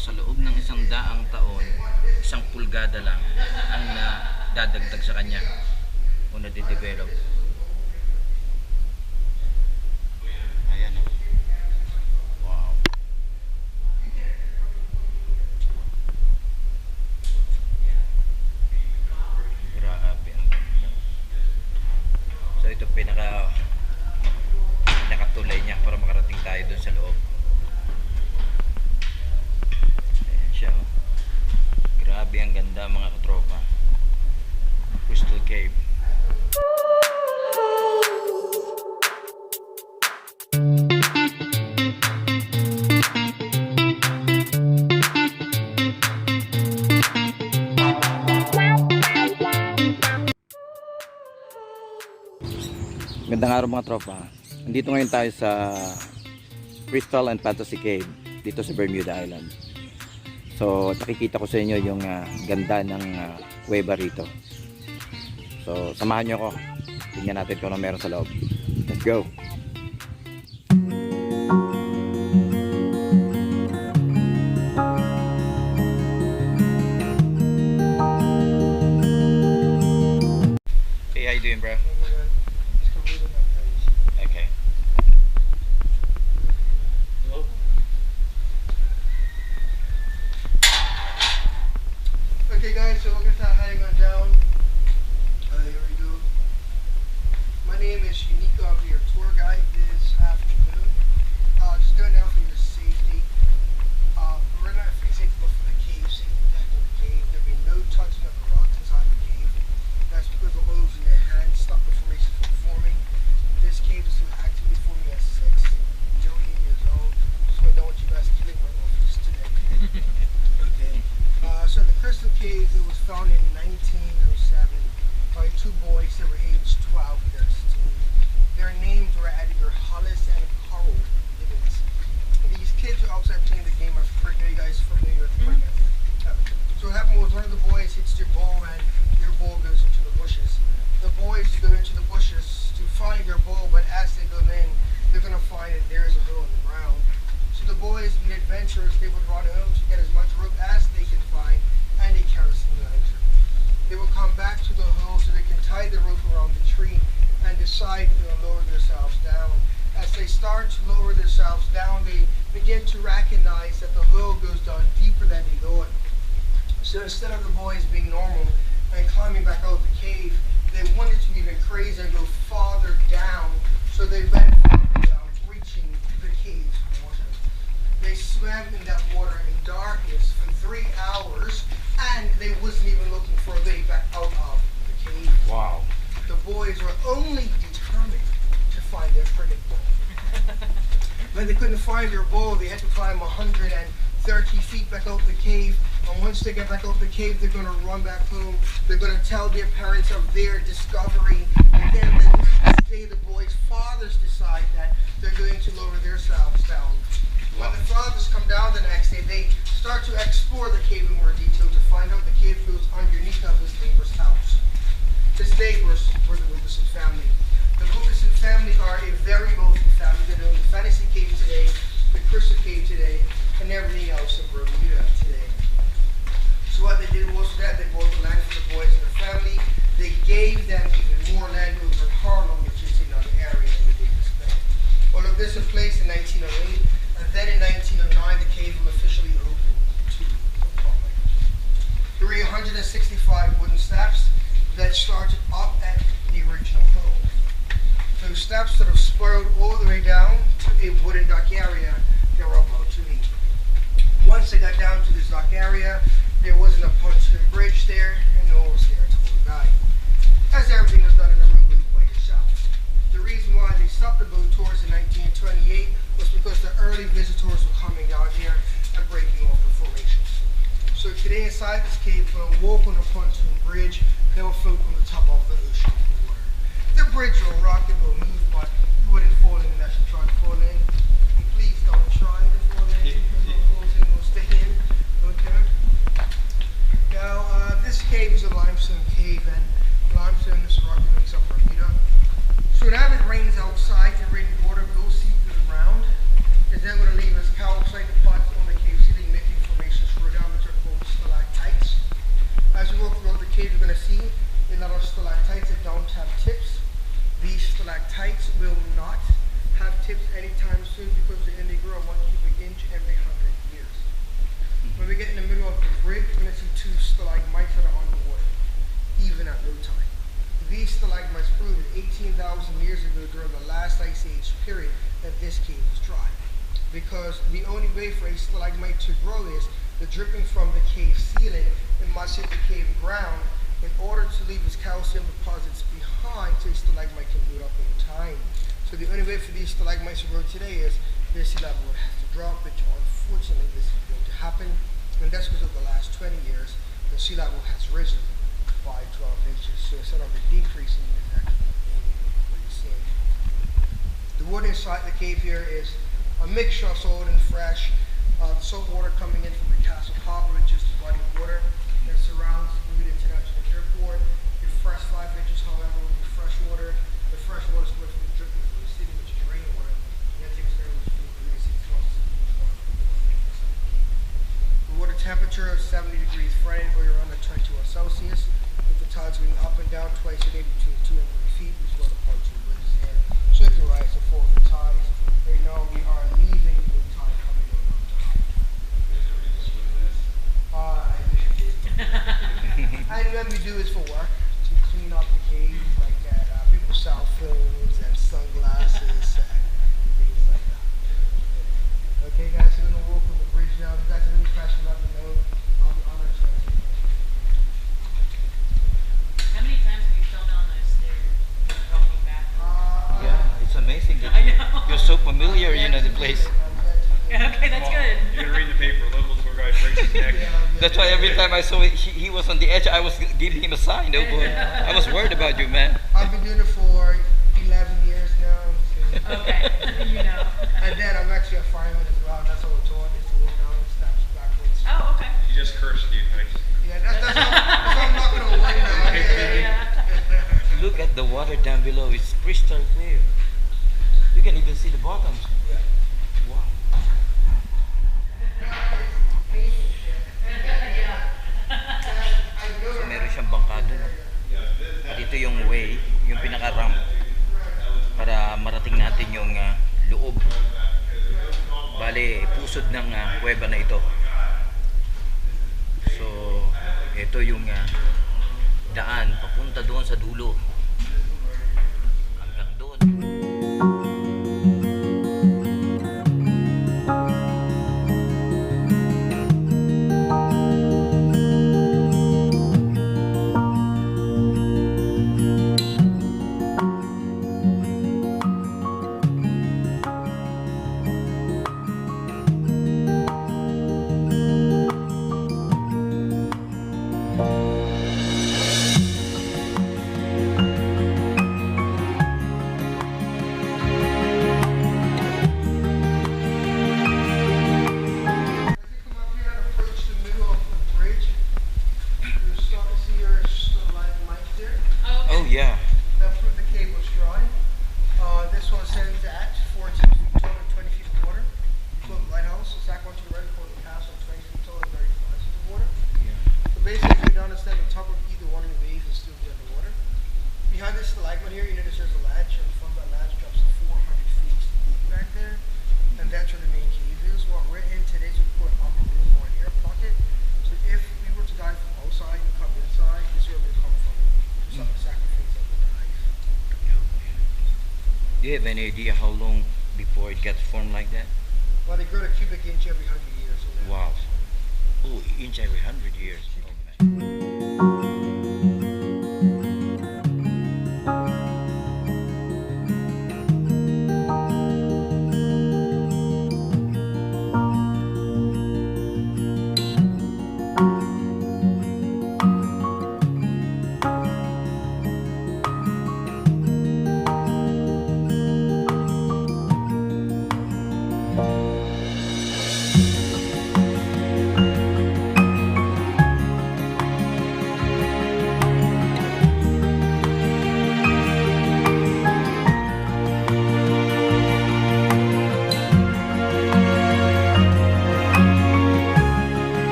sa loob ng 100 taon, 1 pulgada lang ang dadagdag sa kanya o nade-develop. Ayan o. Wow. Grabe ang ganda. So ito pinakatulay niya para makarating tayo dun sa loob. Ayan siya oh. Grabe ang ganda mga katropa. Crystal Cave. Magandang araw mga tropa. Nandito ngayon tayo sa Crystal and Fantasy Cave dito sa Bermuda Island. So nakikita ko sa inyo yung ganda ng kuweba rito. So samahan nyo ako. Tingnan natin kung ano meron sa loob. Let's go! Hey, how you doing, bro? Okay. Hello? Okay guys, so we're going to start heading on down. Here we go. My name is Unico. I'll be your tour guide this afternoon. Just going down for your safety. We're not fixing to look for the cave, safety protect of the cave. There'll be no touching of the rocks inside the cave. That's because the holes in your hands stop the formation from forming. This cave is actively forming at 6 million years old. So I don't want you guys to leave my office today. Okay. So the Crystal Cave, it was found in 1907 by two boys that were aged 12 and 13. Their names were Edgar Hollis and Carl Gibbons. These kids were outside playing the game of cricket. Are you guys familiar with cricket? So what happened was one of the boys hits their ball and their ball goes into the bushes. The boys go into the bushes to find their ball, but as they go in, they're going to find that there is a hole in the ground. So the boys, being adventurous, they would run home to get as much rope as they can find and a kerosene lantern. They will come back to the hole so they can tie the rope around the tree and decide to lower themselves down. As they start to lower themselves down, they begin to recognize that the hole goes down deeper than they thought. So instead of the boys being normal and climbing back out the cave, they wanted to be even crazier and go farther down. So they went farther down, reaching the cave's water. They swam in that water in darkness for 3 hours, and they wasn't even looking for a way back out of the cave. Wow. The boys were only determined to find their cricket ball. When they couldn't find their ball, they had to climb 130 feet back out the cave. And once they get back out the cave, they're going to run back home. They're going to tell their parents of their discovery. And then the next day, the boys' fathers decide that they're going to lower themselves down. When the fathers come down the next day, they start to explore the cave in more detail to find out the cave goes underneath of his neighbor's house. His neighbors were the Wilkerson family. The Wilkerson family are a very wealthy family. They own the Fantasy Cave today, the Crystal Cave today, and everything else in Bermuda today. So what they did was that they bought the land for the boys and the family. They gave them even more land over in Harlem, which is another area in the Davis Bay. All of this was placed in 1908, and then in 1909 the cave was officially opened to the public. There were 165 wooden steps that started up at the original hole. Those steps sort of spiraled all the way down to a wooden dock area they were about to meet. Once they got down to this dock area, there wasn't a pontoon bridge there, and no one was there to hold guide. As everything was done in a room by yourself. The reason why they stopped the boat tours in 1928 was because the early visitors were coming down here and breaking off the formations. So today inside this cave, we'll walk on the pontoon bridge, they will float on the top of the ocean water. The bridge will rock, it will move, but you wouldn't fall in unless you try to fall in. And please don't try to fall in, because it falls in, will stay in. Okay? Now, this cave is a limestone cave, and limestone is a rock that makes up Bermuda. So now if it rains outside, the rain water will seep through the ground. It's then going to leave us calcium deposits on the cave ceiling, making formation 18,000 years ago during the last ice age period that this cave was dry. Because the only way for a stalagmite to grow is the dripping from the cave ceiling. It must hit the cave ground in order to leave its calcium deposits behind so a stalagmite can build up over time. So the only way for these stalagmites to grow today is their sea level would have to drop, which unfortunately this is going to happen. And that's because of the last 20 years, the sea level has risen by 12 inches. So instead of it decreasing, it's actually increasing. The water inside the cave here is a mixture of salt and fresh. The salt water coming in from the Castle Harbor, which is the body of water that surrounds Bermuda International Airport. The fresh 5 inches, however, will be fresh water. The fresh water is going to be dripping from the city, which is rainwater. And that takes anywhere between 3 to 6 months. The water temperature is 70 degrees Fahrenheit or around 21 Celsius. With the tides going up and down twice a day between 2 and 3 feet, which is what the point 2 is here. So it can rise and fall with the tides. Right now we are leaving the tide coming over the top. I wish I did. And what we do is for work, to clean up the cave, like people's cell phones and sunglasses and things like that. Okay guys, we're going to walk on the bridge now. If you guys have any questions, let me know. I'll be honored to answer your questions. How many times have you fell down those stairs walking back? Yeah, it's amazing that I know. you're so familiar, you know, the place. Okay, that's good. You're gonna read the paper. Local tour guide breaks his neck. That's why every time I saw it, he was on the edge, I was giving him a sign. Oh boy, I was worried about you, man. I've been doing it for 11 years now. So. Okay, you know. And then I'm actually a fireman as well. That's what we're taught is to walk down the steps backwards. Oh, okay. He just cursed you, right? Yeah, that's how I'm not going to win now. Yeah. Look at the water down below, it's crystal clear. You can even see the bottom. Yeah. Wow. So meron siyang bangkado. At ito yung way, yung pinaka-ramp para marating natin yung loob. Bale, pusod ng kuweba na ito. So, ito yung daan papunta doon sa dulo. Hanggang doon. Oh yeah. That prove the cave was dry. This one sends at 14 feet tall and 20 feet of water. Called the lighthouse. It's that one to the right called the castle, 20 feet tall and 35 feet of water. Yeah. So basically, you understand the top of either one of the waves is still be underwater. Behind this stalagmite here, you notice there's a ledge, and from that ledge drops 400 feet deep back there. And that's where the main cave is. What we're in today is we call an upper room or an air pocket. So if we were to dive from outside and come inside, this is where we come from. So sacrifice of the dive. Do you have any idea how long before it gets formed like that? Well, they grow a cubic inch every 100 years. So they're- Wow. Oh, inch every 100 years. Oh, man.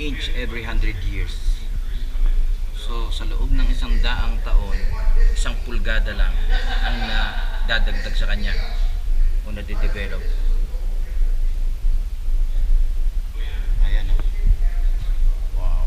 Inch every 100 years. So sa loob ng 100 taon, 1 pulgada lang ang dadagdag sa kanya o nade-develop. Ayan o. Wow.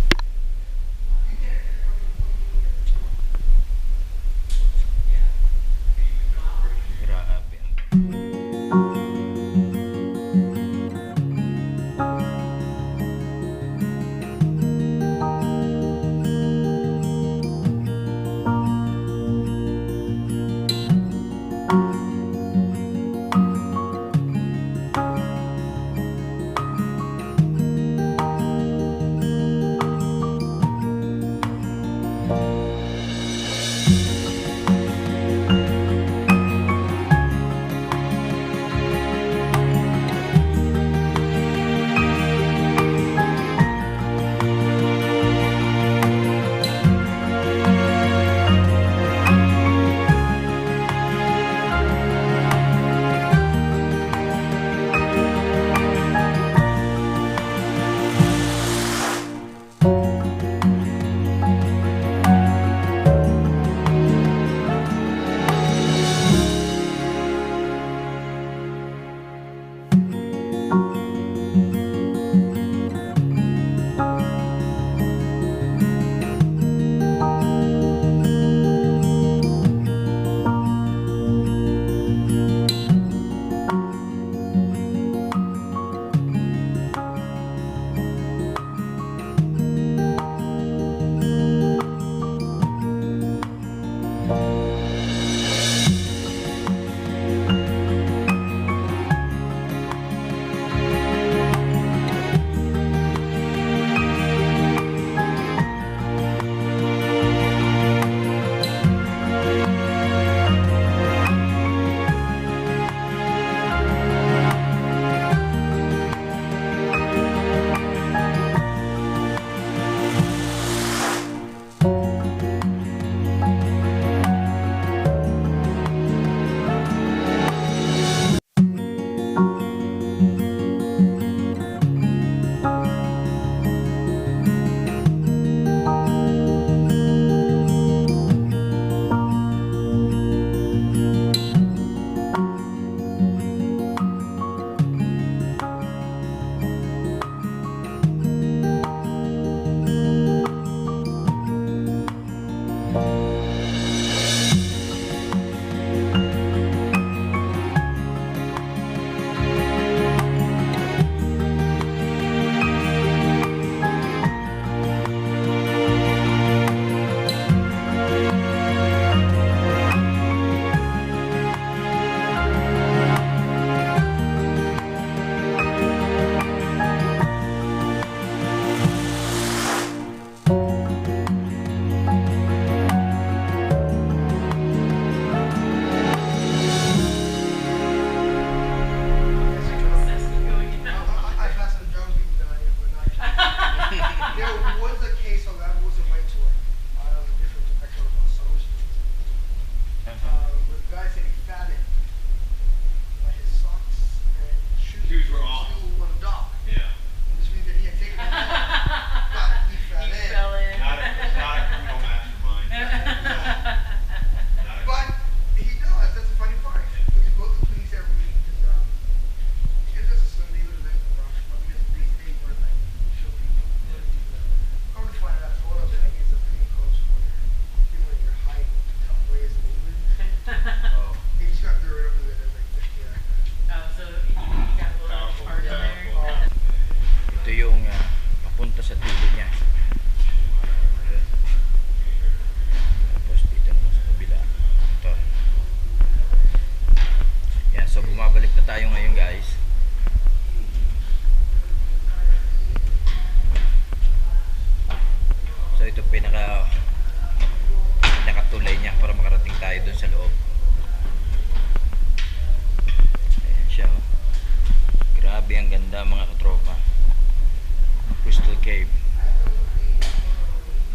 I've had some drunk people down here, but not There was a case on that was a white tour. Different actual summer with guys that he fat in. But his socks and Shoes were off. still on dock. Yeah. Which means that he had taken them off. But he fell He in. fell in. Not a criminal mastermind. But he does. That's the funny part. Because you go to the police every week because there's a Sunday with a night rush, but because they were like show people. Come to find out, all of it, I guess, a pretty close for people in your height, tough ways of moving. Oh. He just got through it over there. Like, yeah. Oh, so he got a little Powerful, part in there. powerful. Ito yung papunta sa dulo niya. Tapos dito naman sa kabila. Ito. Yan, so bumabalik na tayo ngayon guys. So ito pinakatulay niya para makarating tayo dun sa loob. Ayan siya oh. Grabe ang ganda mga katropa. Crystal Cave.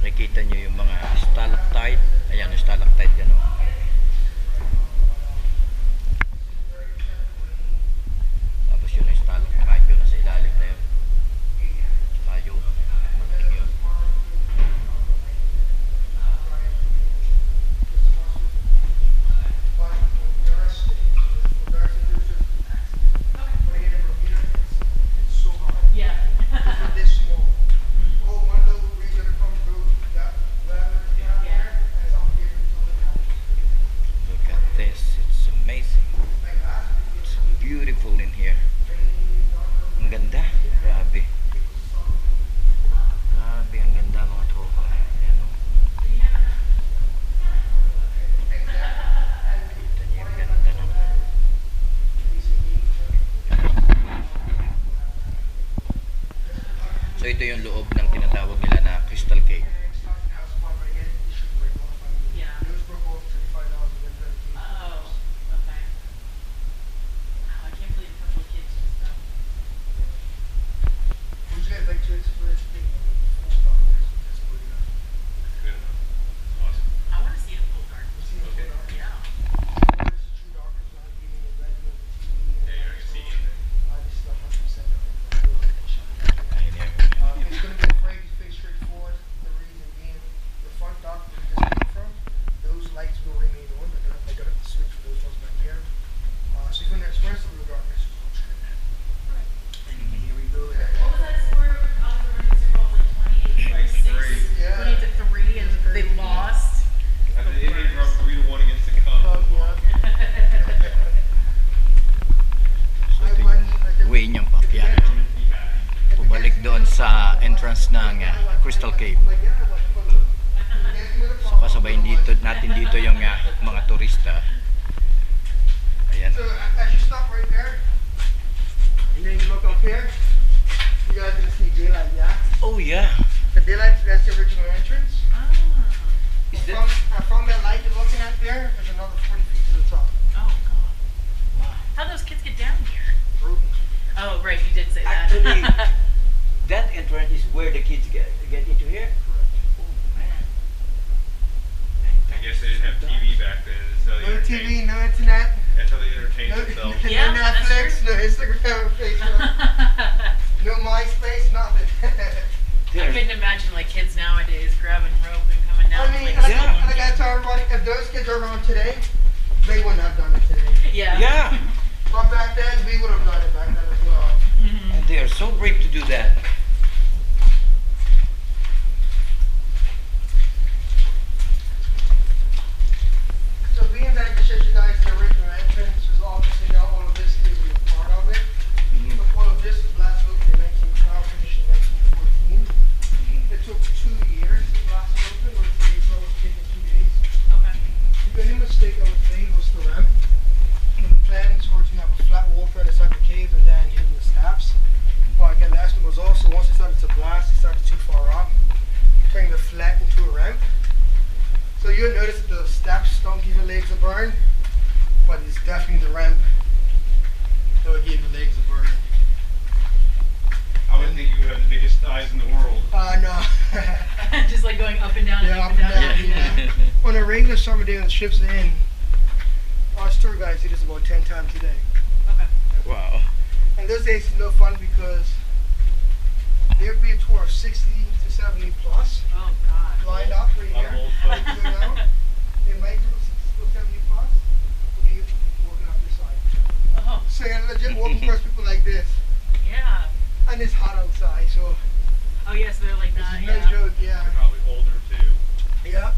Nakikita nyo yung mga stalactite. Ayan, stalactite yan o. Tapos yun ang stalactite yun nasa ilalim na yun. Tsaka yun. Munting yun. Yeah. This small. Oh, one little reason to come through that ladder down there, and some people Look at this. It's amazing. like that. It's beautiful in here. Ang ganda. Grabe. Grabe ang ganda mga tropa. Ayan o. Kita niyo yung ganda ng So ito yung loob ng tinatawag nila na Crystal Cave. Yeah. Oh, okay. Wow, I can't believe a couple of kids just Would you guys like to explore this thing? Full stop. That's good enough. Good enough. Awesome. I want to see the full garden. You see the Okay. full dark? Yeah. This is true dark, it's not being a regular TV. Yeah, you're gonna see anything. This is 100% dark. Ayun yan. It's going to be a Frankie face straightforward. The reason sa entrance ng Crystal Cave. So kasabayin natin dito yung mga turista. Ayan. So as you stop right there, and then you look up here, you guys are gonna see daylight, yeah? Oh yeah. The daylight, that's the original entrance. Ah. Is that? From that light you're looking at there, there's another 40 feet to the top. Oh god. Wow. How'd those kids get down here? Ruby. Oh right, you did say that. Actually, that entrance is where the kids get into here. Oh man. I guess they didn't have TV back then. So they No entertained- TV, no internet, That's how they entertained no, themselves. Yeah, no that's Netflix, true. no Instagram, Facebook, no MySpace, nothing. I couldn't imagine like kids nowadays grabbing rope and coming down. I mean, like, I gotta tell everybody, if those kids are around today, they wouldn't have done it today. yeah. Yeah. But back then, we would have done it back then as well. Mhm. And they are so brave to do that. So being that I just showed you guys the original entrance, is obviously not all of this is a part of it. Mhm. But all of this was blast open in 1912, finished in 1914. It took 2 years to blast open, or the April was taken 2 days. Okay. The only mistake that was made was the ramp. The plans were to have a flat wall through inside the cave and then hidden the steps. But again, the estimate was also, once it started to blast, it started too far up, turning the flat into a ramp. So you'll notice that the steps don't give your legs a burn, but it's definitely the ramp that will give your legs a burn. I would think you would have the biggest thighs in the world. No. Just like going up and down Yeah, and up and down. up and down, yeah. On a regular summer day when the ships are in, our tour guides do this about 10 times a day. Okay. Wow. And those days is no fun because there'd be a tour of 60 to 70 plus Oh god. lined up right A lot of here. old folks. You know, they might do 60 to 70 plus. We'll be walking up this side. Oh So you're legit walking across people like this. yeah. And it's hot outside, so Oh yes, they're like it's that. no Yeah. joke, yeah. They're probably older too. Yeah.